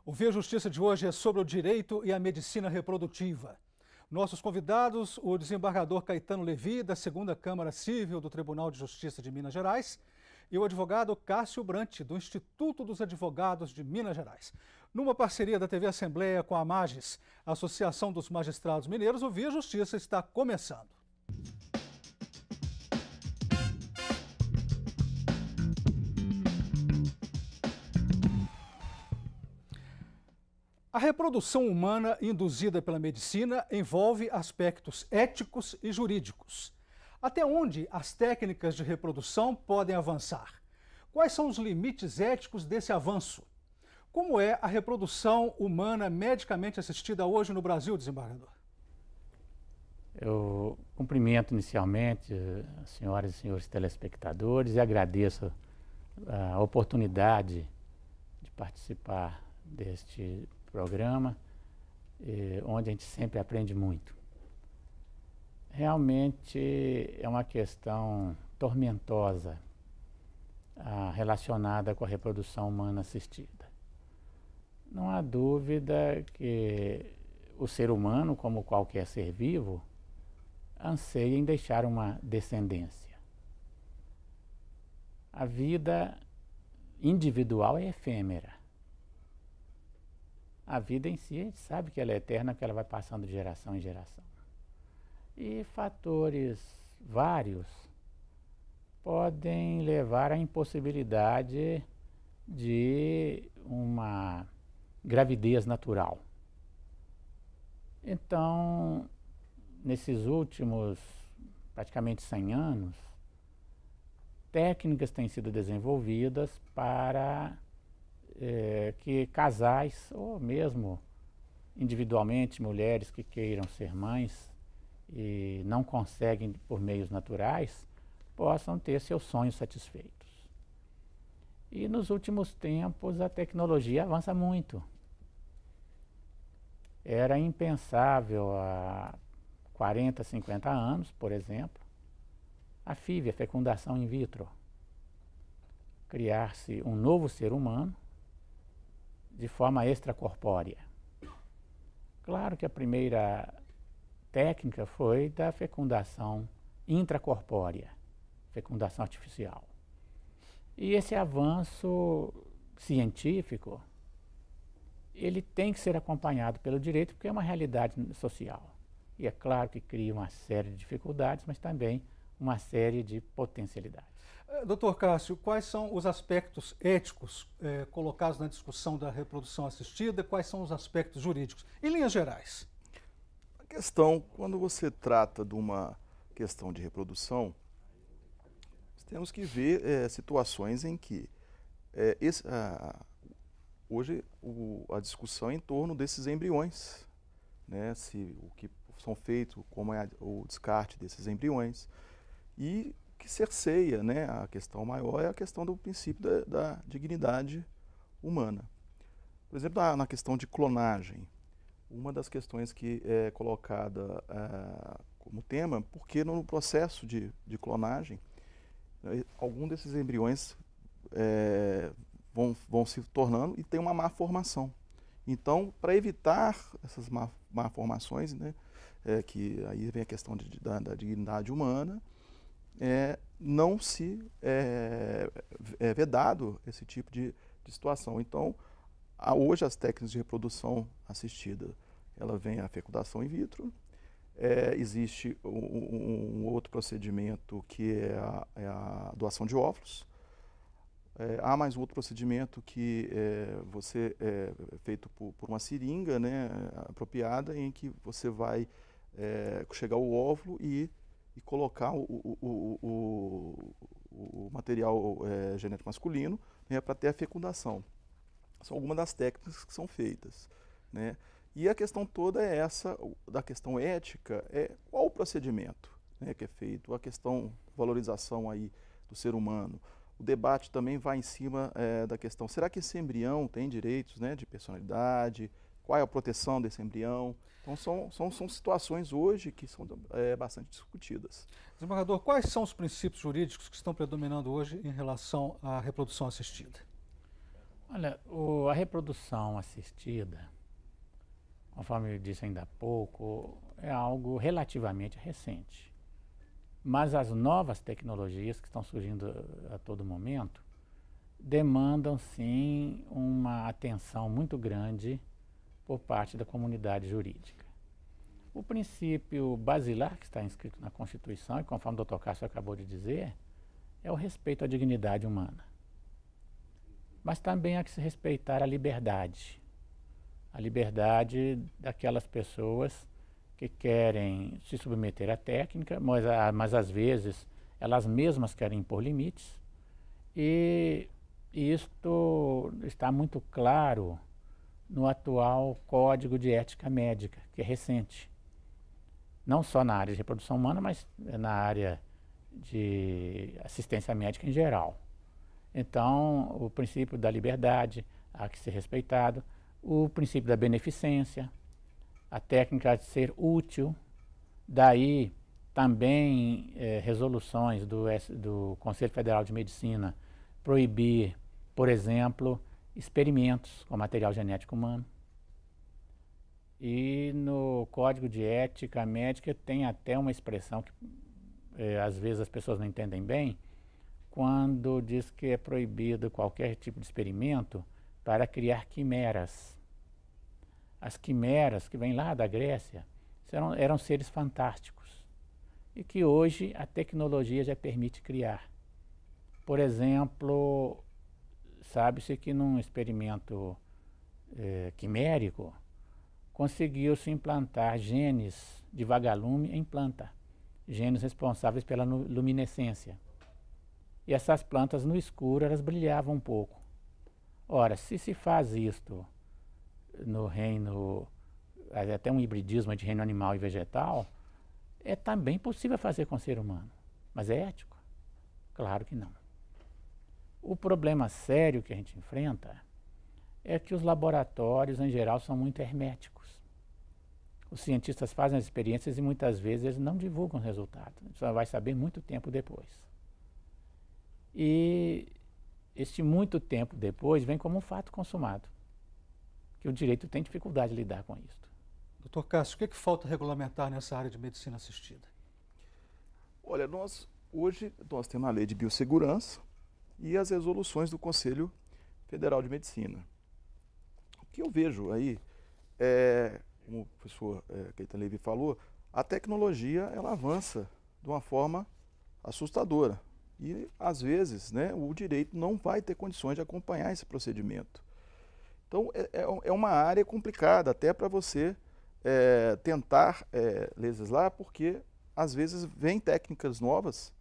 O Via Justiça de hoje é sobre o direito e a medicina reprodutiva. Nossos convidados, o desembargador Caetano Levi, da 2ª Câmara Civil do Tribunal de Justiça de Minas Gerais, e o advogado Cássio Brant, do Instituto dos Advogados de Minas Gerais. Numa parceria da TV Assembleia com a Magis, Associação dos Magistrados Mineiros, o Via Justiça está começando. A reprodução humana induzida pela medicina envolve aspectos éticos e jurídicos. Até onde as técnicas de reprodução podem avançar? Quais são os limites éticos desse avanço? Como é a reprodução humana medicamente assistida hoje no Brasil, desembargador? Eu cumprimento inicialmente as senhoras e senhores telespectadores e agradeço a oportunidade de participar deste programa, onde a gente sempre aprende muito. Realmente é uma questão tormentosa relacionada com a reprodução humana assistida. Não há dúvida que o ser humano, como qualquer ser vivo, anseia em deixar uma descendência. A vida individual é efêmera. A vida em si, a gente sabe que ela é eterna, porque ela vai passando de geração em geração. E fatores vários podem levar à impossibilidade de uma gravidez natural. Então, nesses últimos praticamente 100 anos, técnicas têm sido desenvolvidas para que casais, ou mesmo individualmente mulheres que queiram ser mães e não conseguem por meios naturais, possam ter seus sonhos satisfeitos. E nos últimos tempos a tecnologia avança muito. Era impensável há 40, 50 anos, por exemplo, a FIV, a fecundação in vitro, criar-se um novo ser humano de forma extracorpórea. Claro que a primeira técnica foi da fecundação intracorpórea, fecundação artificial. E esse avanço científico, ele tem que ser acompanhado pelo direito, porque é uma realidade social. E é claro que cria uma série de dificuldades, mas também uma série de potencialidades. Doutor Cássio, quais são os aspectos éticos colocados na discussão da reprodução assistida? Quais são os aspectos jurídicos? Em linhas gerais. A questão, quando você trata de uma questão de reprodução, temos que ver situações em que hoje a discussão é em torno desses embriões, né, se o que são feitos, como é o descarte desses embriões, e que cerceia, né, a questão maior é a questão do princípio da dignidade humana. Por exemplo, na questão de clonagem, uma das questões que é colocada como tema, porque no processo de clonagem, algum desses embriões vão se tornando e tem uma má formação. Então, para evitar essas má formações, né, que aí vem a questão da dignidade humana, não se é vedado esse tipo de situação. Então, hoje as técnicas de reprodução assistida, ela vem a fecundação in vitro, existe um outro procedimento que é a doação de óvulos, há mais um outro procedimento que você é feito por uma seringa, né, apropriada, em que você vai chegar ao óvulo e colocar o material genético masculino, né, para ter a fecundação. São algumas das técnicas que são feitas, né? E a questão toda é essa, da questão ética, qual o procedimento, né, que é feito, a questão da valorização aí do ser humano. O debate também vai em cima da questão, será que esse embrião tem direitos, né, de personalidade? Qual é a proteção desse embrião? Então são situações hoje que são bastante discutidas. Desembargador, quais são os princípios jurídicos que estão predominando hoje em relação à reprodução assistida? Olha, a reprodução assistida, conforme eu disse ainda há pouco, é algo relativamente recente. Mas as novas tecnologias que estão surgindo a todo momento demandam, sim, uma atenção muito grande por parte da comunidade jurídica. O princípio basilar que está inscrito na Constituição, e conforme o Dr. Cássio acabou de dizer, é o respeito à dignidade humana. Mas também há que se respeitar a liberdade daquelas pessoas que querem se submeter à técnica, mas às vezes elas mesmas querem impor limites, e isto está muito claro no atual Código de Ética Médica, que é recente. Não só na área de reprodução humana, mas na área de assistência médica em geral. Então, o princípio da liberdade há que ser respeitado, o princípio da beneficência, a técnica de ser útil, daí também resoluções do Conselho Federal de Medicina proibir, por exemplo, experimentos com material genético humano. E no Código de Ética Médica tem até uma expressão que às vezes as pessoas não entendem bem, quando diz que é proibido qualquer tipo de experimento para criar quimeras. As quimeras, que vêm lá da Grécia, eram seres fantásticos e que hoje a tecnologia já permite criar. Por exemplo, sabe-se que num experimento quimérico conseguiu-se implantar genes de vagalume em planta, genes responsáveis pela luminescência. E essas plantas no escuro elas brilhavam um pouco. Ora, se faz isto no reino, até um hibridismo de reino animal e vegetal, é também possível fazer com o ser humano. Mas é ético? Claro que não. O problema sério que a gente enfrenta é que os laboratórios, em geral, são muito herméticos. Os cientistas fazem as experiências e muitas vezes eles não divulgam os resultados. Só vai saber muito tempo depois. E este muito tempo depois vem como um fato consumado, que o direito tem dificuldade de lidar com isso. Doutor Cássio, o que falta regulamentar nessa área de medicina assistida? Olha, hoje nós temos a lei de biossegurança e as resoluções do Conselho Federal de Medicina. O que eu vejo aí, como o professor Caetano Levy falou, a tecnologia ela avança de uma forma assustadora. E, às vezes, né, o direito não vai ter condições de acompanhar esse procedimento. Então, é uma área complicada até para você tentar legislar, porque, às vezes, vem técnicas novas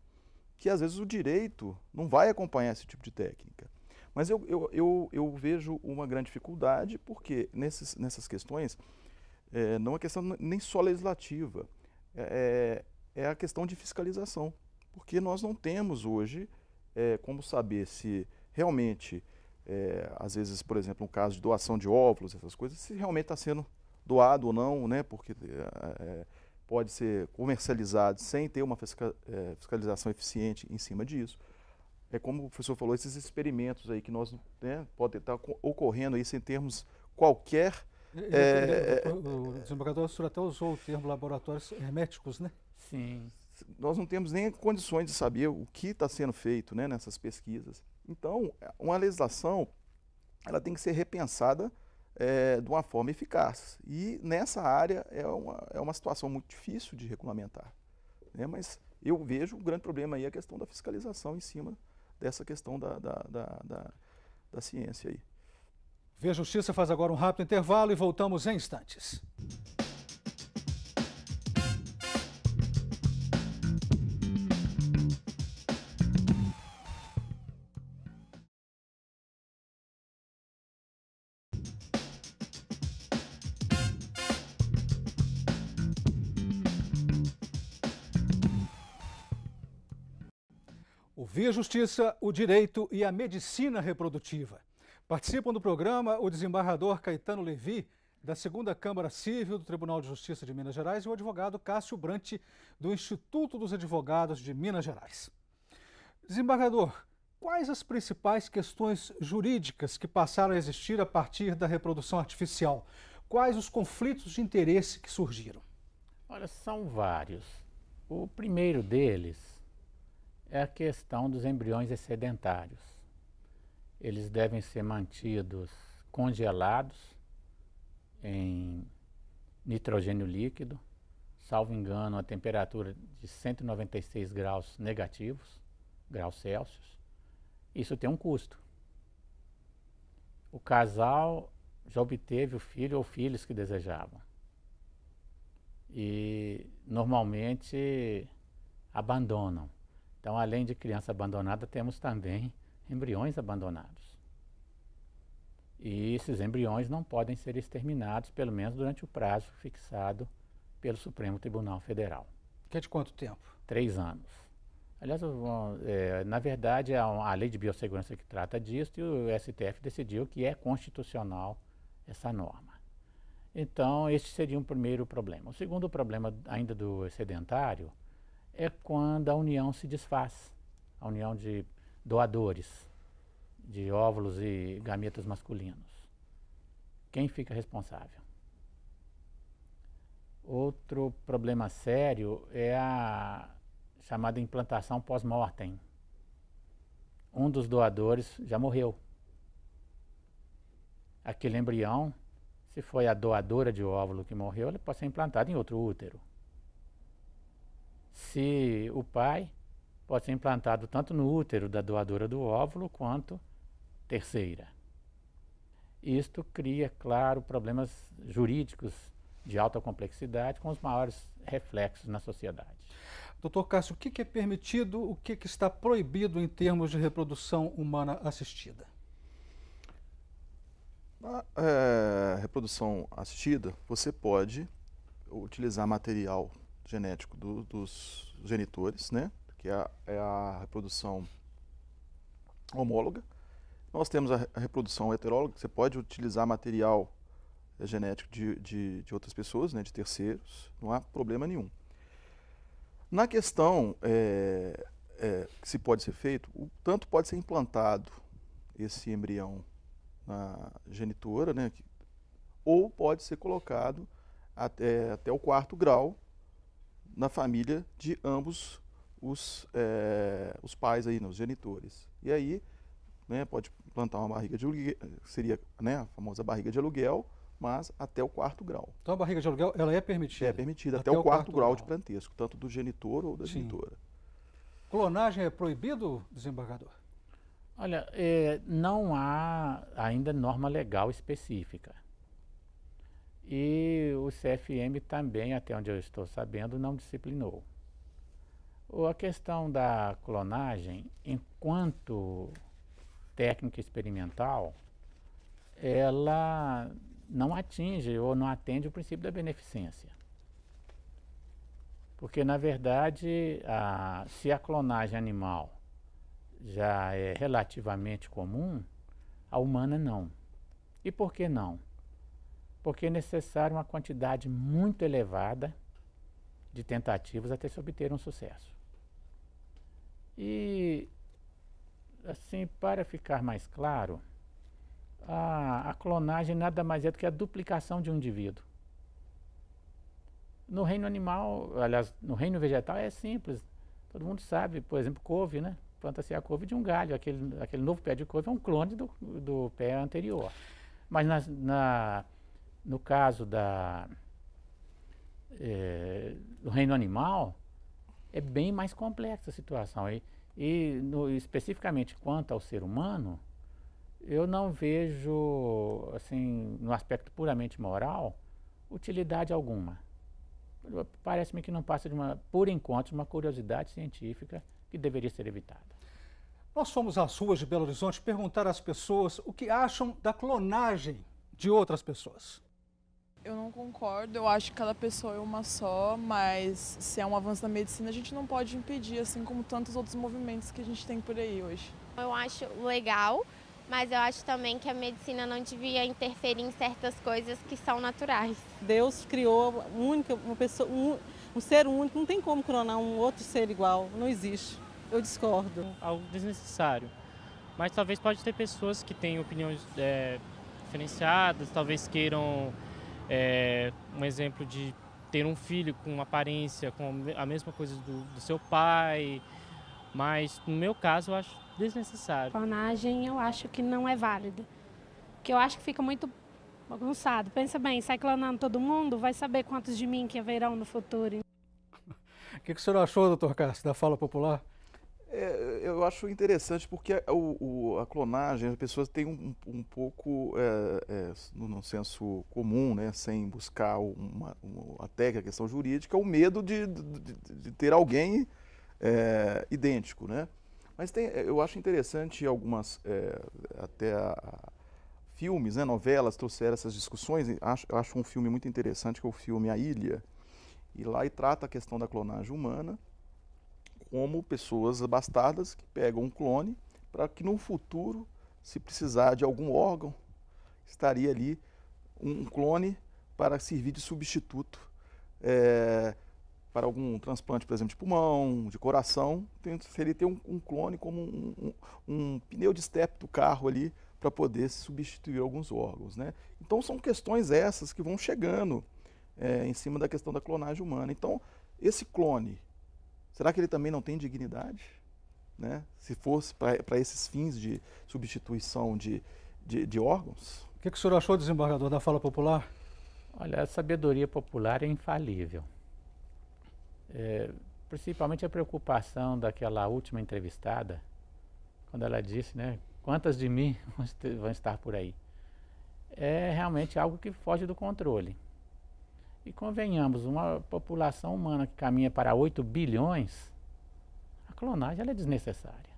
que, às vezes, o direito não vai acompanhar esse tipo de técnica. Mas eu vejo uma grande dificuldade, porque nessas questões, não é questão nem só legislativa, é a questão de fiscalização. Porque nós não temos hoje como saber se realmente, às vezes, por exemplo, um caso de doação de óvulos, essas coisas, se realmente está sendo doado ou não, né? Porque pode ser comercializado sem ter uma fiscalização eficiente em cima disso. É como o professor falou, esses experimentos aí que nós, né, podem estar ocorrendo aí sem termos qualquer... O desembargador, o senhor até usou o termo laboratórios herméticos, né? Sim. Nós não temos nem condições de saber o que está sendo feito, né, nessas pesquisas. Então, uma legislação ela tem que ser repensada de uma forma eficaz. E nessa área é uma situação muito difícil de regulamentar, né, mas eu vejo um grande problema aí a questão da fiscalização em cima dessa questão da ciência aí. Via Justiça faz agora um rápido intervalo e voltamos em instantes. O Via Justiça, o Direito e a Medicina Reprodutiva. Participam do programa o desembargador Caetano Levy, da 2ª Câmara Civil do Tribunal de Justiça de Minas Gerais, e o advogado Cássio Brant, do Instituto dos Advogados de Minas Gerais. Desembargador, quais as principais questões jurídicas que passaram a existir a partir da reprodução artificial? Quais os conflitos de interesse que surgiram? Olha, são vários. O primeiro deles é a questão dos embriões excedentários. Eles devem ser mantidos congelados em nitrogênio líquido, salvo engano, a temperatura de 196 graus negativos, graus Celsius. Isso tem um custo. O casal já obteve o filho ou filhos que desejavam. E normalmente abandonam. Então, além de criança abandonada, temos também embriões abandonados. E esses embriões não podem ser exterminados, pelo menos durante o prazo fixado pelo Supremo Tribunal Federal. Que é de quanto tempo? 3 anos. Aliás, na verdade, é a Lei de Biossegurança que trata disso e o STF decidiu que é constitucional essa norma. Então, este seria um primeiro problema. O segundo problema, ainda do excedentário, é quando a união se desfaz, a união de doadores de óvulos e gametas masculinos. Quem fica responsável? Outro problema sério é a chamada implantação pós-mortem. Um dos doadores já morreu. Aquele embrião, se foi a doadora de óvulo que morreu, ele pode ser implantado em outro útero. Se o pai, pode ser implantado tanto no útero da doadora do óvulo quanto terceira. Isto cria, claro, problemas jurídicos de alta complexidade com os maiores reflexos na sociedade. Doutor Cássio, o que é permitido, o que está proibido em termos de reprodução humana assistida? Na reprodução assistida, você pode utilizar material genético dos genitores, né? Que é a reprodução homóloga. Nós temos a reprodução heteróloga, que você pode utilizar material genético de outras pessoas, né? De terceiros, não há problema nenhum. Na questão que se pode ser feito, tanto pode ser implantado esse embrião na genitora, né, ou pode ser colocado até o 4º grau na família de ambos os pais aí, os genitores. E aí, né, pode implantar uma barriga de aluguel, seria, né, a famosa barriga de aluguel, mas até o 4º grau. Então a barriga de aluguel, ela é permitida? É permitida até o 4º grau de parentesco, tanto do genitor ou da genitora. Clonagem é proibido, desembargador? Olha, não há ainda norma legal específica. E o CFM também, até onde eu estou sabendo, não disciplinou. A questão da clonagem, enquanto técnica experimental, ela não atinge ou não atende o princípio da beneficência. Porque, na verdade, se a clonagem animal já é relativamente comum, a humana não. E por que não? Porque é necessário uma quantidade muito elevada de tentativas até se obter um sucesso. E, assim, para ficar mais claro, a clonagem nada mais é do que a duplicação de um indivíduo. No reino animal, aliás, no reino vegetal é simples. Todo mundo sabe, por exemplo, couve, né? Planta-se a couve de um galho, aquele novo pé de couve é um clone do pé anterior. Mas no caso do reino animal, é bem mais complexa a situação. Especificamente quanto ao ser humano, eu não vejo, assim, no aspecto puramente moral, utilidade alguma. Parece-me que não passa por enquanto, de uma curiosidade científica que deveria ser evitada. Nós fomos às ruas de Belo Horizonte perguntar às pessoas o que acham da clonagem de outras pessoas. Eu não concordo, eu acho que cada pessoa é uma só, mas se é um avanço da medicina, a gente não pode impedir, assim como tantos outros movimentos que a gente tem por aí hoje. Eu acho legal, mas eu acho também que a medicina não devia interferir em certas coisas que são naturais. Deus criou uma pessoa, um ser único, não tem como clonar um outro ser igual, não existe. Eu discordo. Algo desnecessário. Mas talvez pode ter pessoas que têm opiniões diferenciadas, talvez queiram um exemplo de ter um filho com uma aparência, com a mesma coisa do seu pai, mas no meu caso eu acho desnecessário. Clonagem eu acho que não é válida, porque eu acho que fica muito bagunçado. Pensa bem, sai clonando todo mundo, vai saber quantos de mim que haverão no futuro. O que o senhor achou, doutor Cássio, da fala popular? Eu acho interessante porque a clonagem, as pessoas têm um pouco, no senso comum, né, sem buscar até a questão jurídica, o medo de ter alguém idêntico, né? Mas eu acho interessante algumas, filmes, né, novelas trouxeram essas discussões. Eu acho um filme muito interessante, que é o filme A Ilha, e lá trata a questão da clonagem humana, como pessoas bastardas que pegam um clone para que no futuro, se precisar de algum órgão, estaria ali um clone para servir de substituto para algum transplante, por exemplo, de pulmão, de coração. Seria ter um clone como um pneu de estepe do carro ali para poder substituir alguns órgãos, né? Então são questões essas que vão chegando em cima da questão da clonagem humana. Então esse clone, será que ele também não tem dignidade, né? Se fosse para esses fins de substituição de órgãos? O que o senhor achou, desembargador, da fala popular? Olha, a sabedoria popular é infalível. Principalmente a preocupação daquela última entrevistada, quando ela disse, né, quantas de mim vão estar por aí. É realmente algo que foge do controle. E convenhamos, uma população humana que caminha para 8 bilhões, a clonagem ela é desnecessária.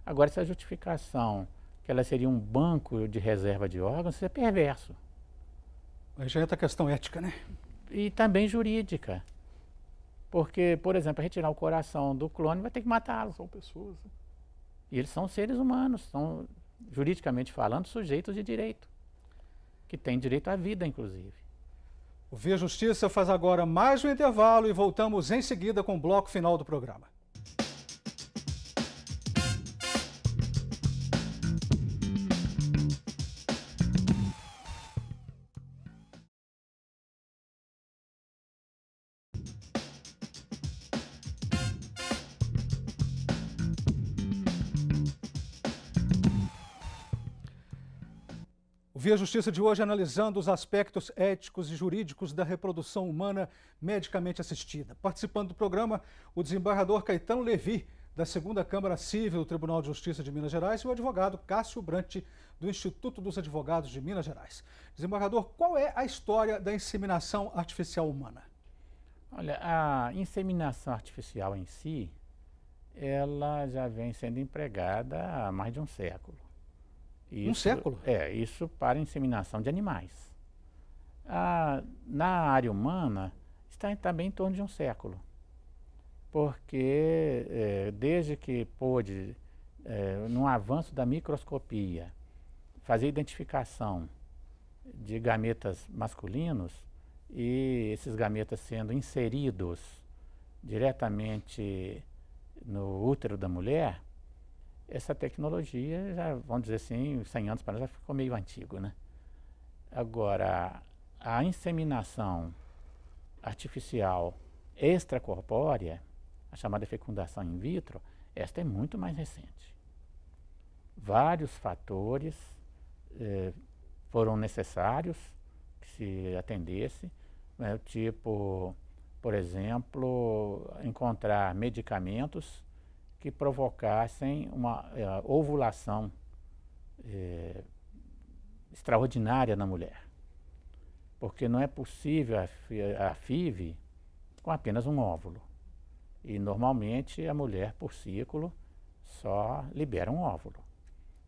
Agora, se a justificação que ela seria um banco de reserva de órgãos, isso é perverso. Aí já entra a questão ética, né? E também jurídica. Porque, por exemplo, retirar o coração do clone vai ter que matá-lo. São pessoas. Né? E eles são seres humanos, são, juridicamente falando, sujeitos de direito, que têm direito à vida, inclusive. O Via Justiça faz agora mais um intervalo e voltamos em seguida com o bloco final do programa. O Via Justiça de hoje analisando os aspectos éticos e jurídicos da reprodução humana medicamente assistida. Participando do programa, o desembargador Caetano Levi, da 2ª Câmara Civil do Tribunal de Justiça de Minas Gerais, e o advogado Cássio Brant, do Instituto dos Advogados de Minas Gerais. Desembargador, qual é a história da inseminação artificial humana? Olha, a inseminação artificial em si, ela já vem sendo empregada há mais de um século. Um século? Isso para inseminação de animais. Na área humana, está também em torno de um século. Porque desde que pôde, no avanço da microscopia, fazer identificação de gametas masculinos e esses gametas sendo inseridos diretamente no útero da mulher, essa tecnologia, já, vamos dizer assim, 100 anos para nós já ficou meio antigo, né? Agora, a inseminação artificial extracorpórea, a chamada fecundação in vitro, esta é muito mais recente. Vários fatores foram necessários que se atendesse, né? Tipo, por exemplo, encontrar medicamentos que provocassem uma ovulação extraordinária na mulher. Porque não é possível a FIV com apenas um óvulo. E normalmente a mulher, por ciclo, só libera um óvulo.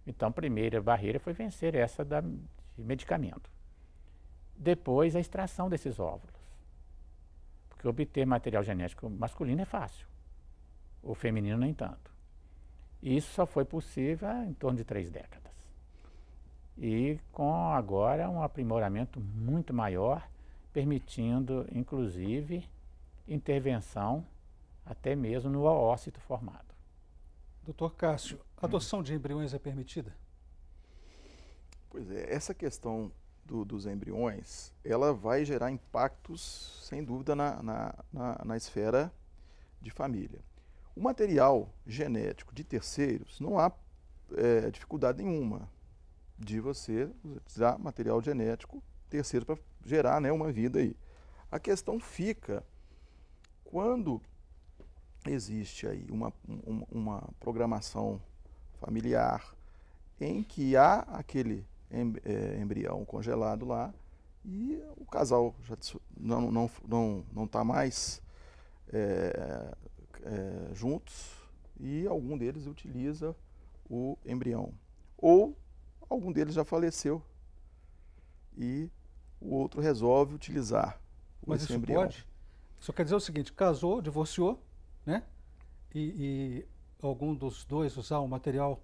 Então a primeira barreira foi vencer essa de medicamento. Depois a extração desses óvulos. Porque obter material genético masculino é fácil. O feminino nem tanto. E isso só foi possível em torno de 3 décadas. E com agora um aprimoramento muito maior, permitindo inclusive intervenção até mesmo no oócito formado. Doutor Cássio, a adoção de embriões é permitida? Pois é, essa questão dos embriões, ela vai gerar impactos, sem dúvida, na esfera de família. O material genético de terceiros, não há dificuldade nenhuma de você utilizar material genético terceiro para gerar, né, uma vida aí. A questão fica quando existe aí uma programação familiar em que há aquele embrião congelado lá e o casal já não está mais juntos e algum deles utiliza o embrião. Ou algum deles já faleceu e o outro resolve utilizar esse embrião. Pode? Isso quer dizer o seguinte, casou, divorciou, né? E algum dos dois usar o material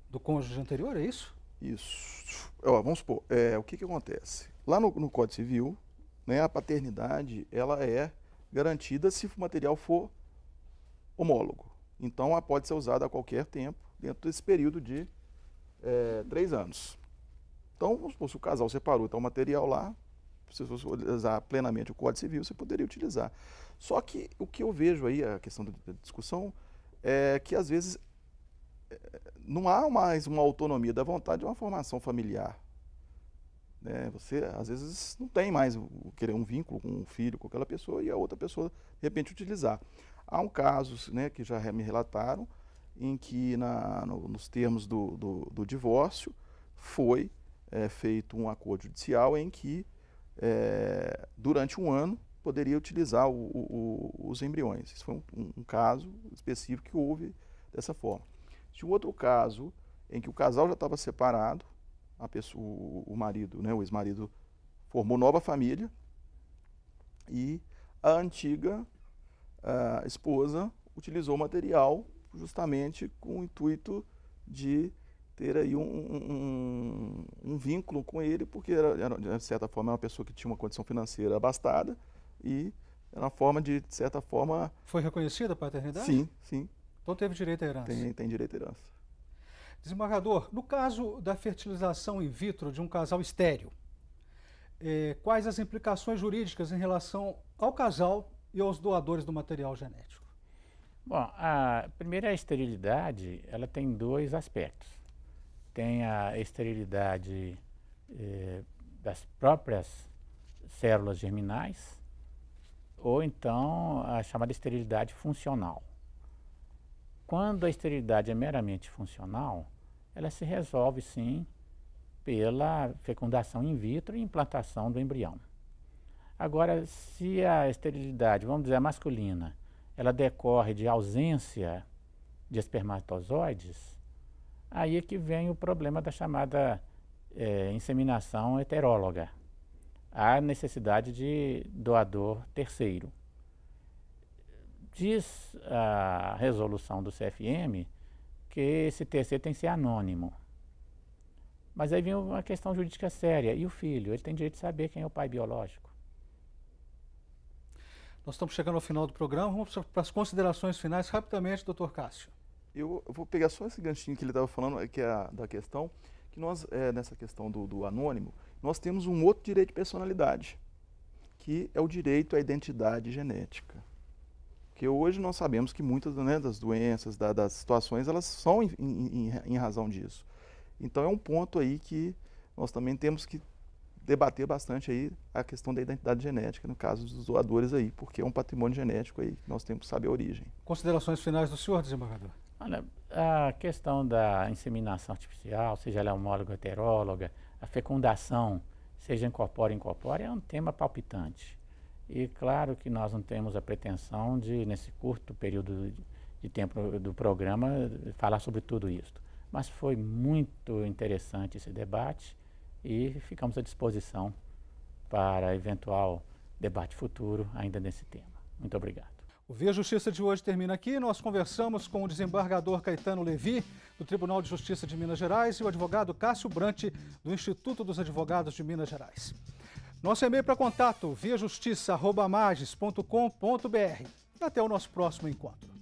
do cônjuge anterior, é isso? Isso. Vamos supor, o que acontece? Lá no Código Civil, né, a paternidade ela é garantida se o material for homólogo. Então, ela pode ser usada a qualquer tempo, dentro desse período de 3 anos. Então, vamos supor, se o casal separou, está o material lá, se você usar plenamente o Código Civil, você poderia utilizar. Só que o que eu vejo aí, a questão da discussão, é que às vezes não há mais uma autonomia da vontade de uma formação familiar. Né? Você, às vezes, não tem mais querer um vínculo com um filho, com aquela pessoa, e a outra pessoa, de repente, utilizar. Há casos, né, que já me relataram, em que, nos termos do divórcio, foi feito um acordo judicial em que, durante um ano, poderia utilizar os embriões. Isso foi um caso específico que houve dessa forma. Tinha um outro caso em que o casal já estava separado, o marido, né, o ex-marido, formou nova família e a antiga esposa utilizou o material justamente com o intuito de ter aí um vínculo com ele, porque era, de certa forma, uma pessoa que tinha uma condição financeira abastada e era uma forma de certa forma... Foi reconhecida a paternidade? Sim, sim. Então teve direito à herança? Tem direito à herança. Desembargador, no caso da fertilização in vitro de um casal estéril, quais as implicações jurídicas em relação ao casal e aos doadores do material genético? Bom, a primeira esterilidade, ela tem 2 aspectos. Tem a esterilidade das próprias células germinais, ou então a chamada esterilidade funcional. Quando a esterilidade é meramente funcional, ela se resolve, sim, pela fecundação in vitro e implantação do embrião. Agora, se a esterilidade, vamos dizer, masculina, ela decorre de ausência de espermatozoides, aí é que vem o problema da chamada inseminação heteróloga. Há necessidade de doador terceiro. Diz a resolução do CFM que esse terceiro tem que ser anônimo. Mas aí vem uma questão jurídica séria. E o filho? Ele tem direito de saber quem é o pai biológico. Nós estamos chegando ao final do programa. Vamos para as considerações finais rapidamente, doutor Cássio. Eu vou pegar só esse ganchinho que ele estava falando, que é da questão, que nós, nessa questão do anônimo, nós temos um outro direito de personalidade, que é o direito à identidade genética. Porque hoje nós sabemos que muitas, né, das doenças, das situações, elas são em razão disso. Então é um ponto aí que nós também temos que debater bastante aí a questão da identidade genética, no caso dos doadores aí, porque é um patrimônio genético aí que nós temos que saber a origem. Considerações finais do senhor, desembargador? Olha, a questão da inseminação artificial, seja ela homóloga ou heteróloga, a fecundação, seja incorpórea, é um tema palpitante. E claro que nós não temos a pretensão de, nesse curto período de tempo do programa, falar sobre tudo isso. Mas foi muito interessante esse debate e ficamos à disposição para eventual debate futuro ainda nesse tema. Muito obrigado. O Via Justiça de hoje termina aqui. Nós conversamos com o desembargador Caetano Levi, do Tribunal de Justiça de Minas Gerais, e o advogado Cássio Brant, do Instituto dos Advogados de Minas Gerais. Nosso e-mail para contato, viajustiça@mages.com.br. Até o nosso próximo encontro.